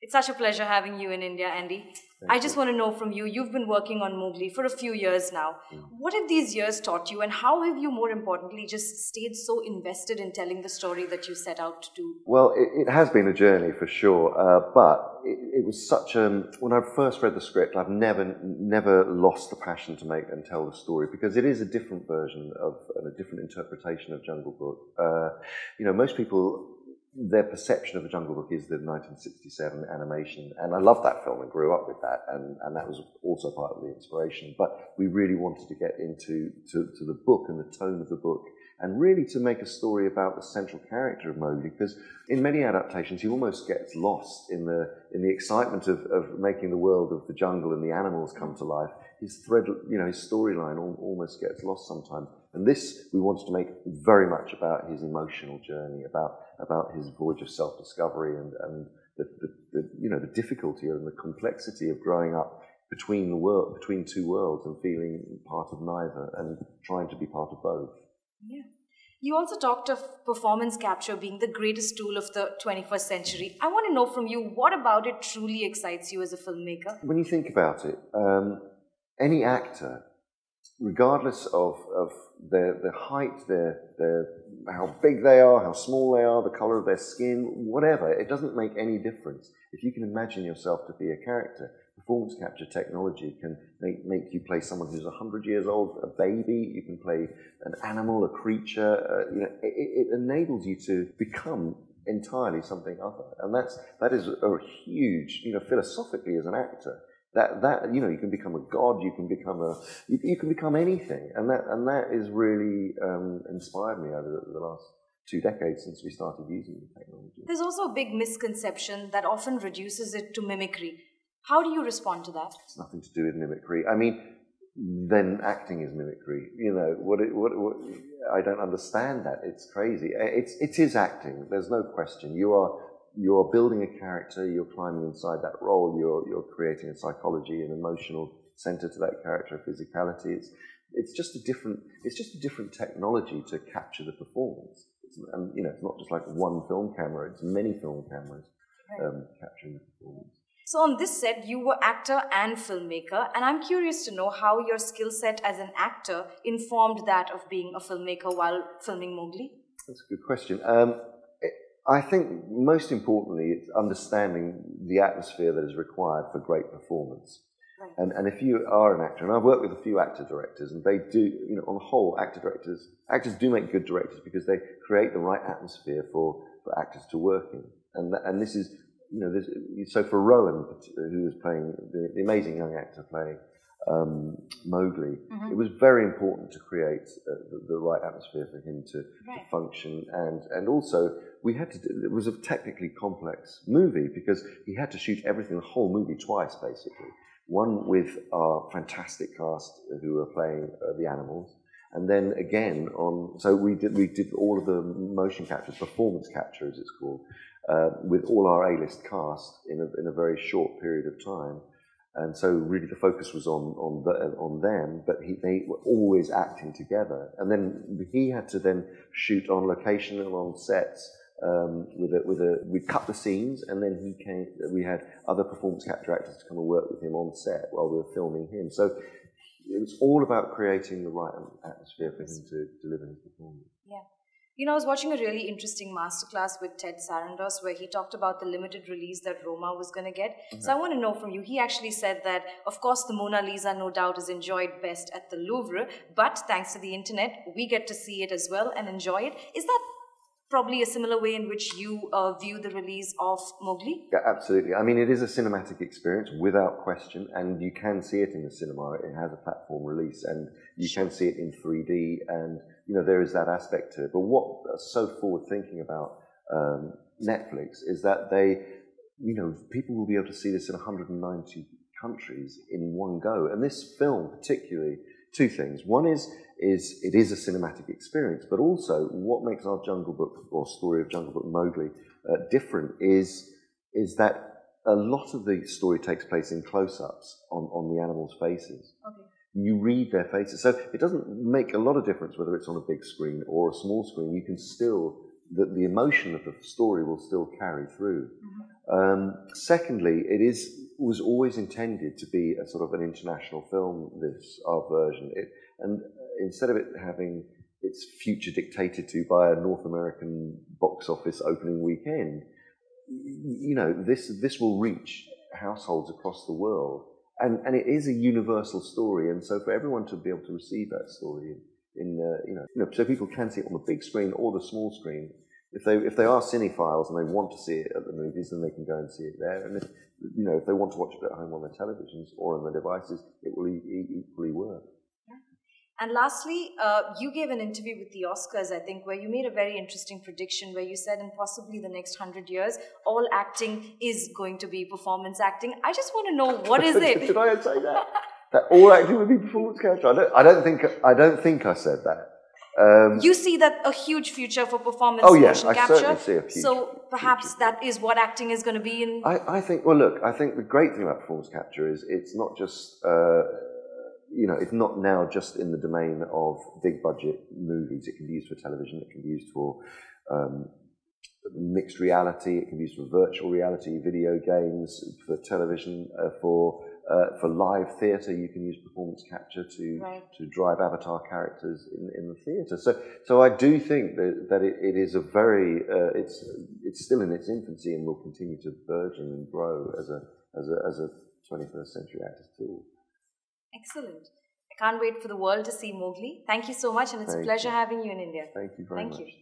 It's such a pleasure having you in India, Andy. I just want to know from you, you've been working on Mowgli for a few years now. What have these years taught you, and how have you, more importantly, just stayed so invested in telling the story that you set out to do? Well, it has been a journey for sure, but it was such when I first read the script, I've never lost the passion to make and tell the story, because it is a different version of, and a different interpretation of Jungle Book. Most people, their perception of the Jungle Book is the 1967 animation, and I loved that film and grew up with that, and that was also part of the inspiration. But we really wanted to get into the book and the tone of the book, and really to make a story about the central character of Mowgli, because in many adaptations he almost gets lost in the excitement of making the world of the jungle and the animals come to life. His thread, his storyline almost gets lost sometimes. And this we wanted to make very much about his emotional journey, about his voyage of self-discovery, and the difficulty and the complexity of growing up between two worlds and feeling part of neither and trying to be part of both. Yeah. You also talked of performance capture being the greatest tool of the 21st century. I want to know from you, what about it truly excites you as a filmmaker? When you think about it, any actor, regardless of their height, their how big they are, how small they are, the colour of their skin, whatever, it doesn't make any difference. If you can imagine yourself to be a character, performance capture technology can make you play someone who's 100 years old, a baby. You can play an animal, a creature. It enables you to become entirely something other, and that is a huge, philosophically as an actor. That you can become a god, you can become anything, and that is really inspired me over the last 2 decades since we started using the technology. There's also a big misconception that often reduces it to mimicry. How do you respond to that? It's nothing to do with mimicry. I mean, then acting is mimicry. What I don't understand that. It's crazy. It is acting. There's no question. You're building a character, you're climbing inside that role, you're creating a psychology, an emotional center to that character, a physicality. It's just a different technology to capture the performance. It's not just like one film camera, it's many film cameras capturing the performance. So on this set, you were actor and filmmaker, and I'm curious to know how your skill set as an actor informed that of being a filmmaker while filming Mowgli? That's a good question. I think most importantly, it's understanding the atmosphere that is required for great performance. Right. And if you are an actor, and I've worked with a few actor-directors, and they do, on the whole, actors do make good directors because they create the right atmosphere for actors to work in. And this is, so for Rowan, who was playing, the amazing young actor playing Mowgli, it was very important to create the right atmosphere for him to function, and also it was a technically complex movie because he had to shoot everything, the whole movie, twice basically. One with our fantastic cast who were playing the animals, and then again so we did all of the motion capture, performance capture as it's called, with all our A-list cast in a very short period of time. And so really the focus was on them, but they were always acting together. And then he had to then shoot on location and on sets we'd cut the scenes, and then we had other performance capture actors to come and work with him on set while we were filming him. So it was all about creating the right atmosphere for him to deliver his performance. Yeah. I was watching a really interesting masterclass with Ted Sarandos where he talked about the limited release that Roma was going to get. So I want to know from you, he actually said that, of course, the Mona Lisa no doubt is enjoyed best at the Louvre, but thanks to the internet, we get to see it as well and enjoy it. Is that probably a similar way in which you view the release of Mowgli? Yeah, absolutely. I mean, it is a cinematic experience without question, and you can see it in the cinema. It has a platform release, and you can see it in 3D, and there is that aspect to it. But what's so forward-thinking about Netflix is that people will be able to see this in 190 countries in one go. And this film, particularly, two things. One is it is a cinematic experience, but also what makes our Jungle Book, or story of Jungle Book Mowgli, different is that a lot of the story takes place in close-ups on the animals' faces. Okay. You read their faces. So it doesn't make a lot of difference whether it's on a big screen or a small screen. You can still that the emotion of the story will still carry through. Secondly, was always intended to be a sort of an international film, our version. And instead of it having its future dictated to by a North American box office opening weekend, this will reach households across the world. And it is a universal story, and so for everyone to be able to receive that story so people can see it on the big screen or the small screen. If they are cinephiles and they want to see it at the movies, then they can go and see it there. And if they want to watch it at home on their televisions or on their devices, it will equally work. And lastly, you gave an interview with the Oscars, I think, where you made a very interesting prediction where you said in possibly the next 100 years, all acting is going to be performance acting. I just want to know, what is it? Did I say that? That all acting would be performance capture? I don't think I said that. You see that a huge future for performance motion capture. I certainly see a huge So perhaps that is what acting is going to be in. I think the great thing about performance capture is it's not just it's not now just in the domain of big budget movies. It can be used for television. It can be used for mixed reality. It can be used for virtual reality, video games, for television, for live theatre. You can use performance capture to drive avatar characters in the theatre. So I do think that it is a very it's still in its infancy and will continue to burgeon and grow as a 21st century actor's tool. Excellent. I can't wait for the world to see Mowgli. Thank you so much, and it's a pleasure having you in India. Thank you very much. Thank you.